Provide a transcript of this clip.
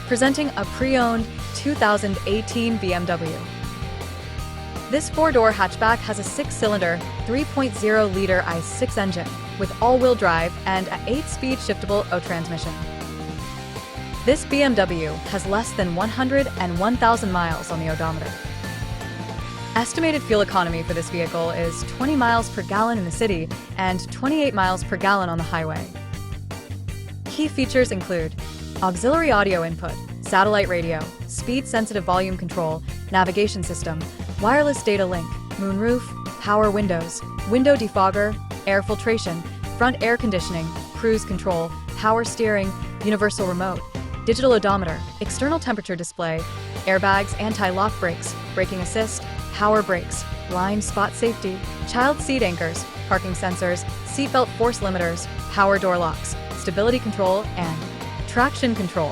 presenting a pre-owned 2018 BMW. This four-door hatchback has a six-cylinder, 3.0-liter i6 engine with all-wheel drive and an 8-speed shiftable O transmission. This BMW has less than 101,000 miles on the odometer. Estimated fuel economy for this vehicle is 20 miles per gallon in the city and 28 miles per gallon on the highway. Key features include auxiliary audio input, satellite radio, speed-sensitive volume control, navigation system, wireless data link, moonroof, power windows, window defogger, air filtration, front air conditioning, cruise control, power steering, universal remote, digital odometer, external temperature display, airbags, anti-lock brakes, braking assist, power brakes, blind spot safety, child seat anchors, parking sensors, seatbelt force limiters, power door locks, stability control, and traction control.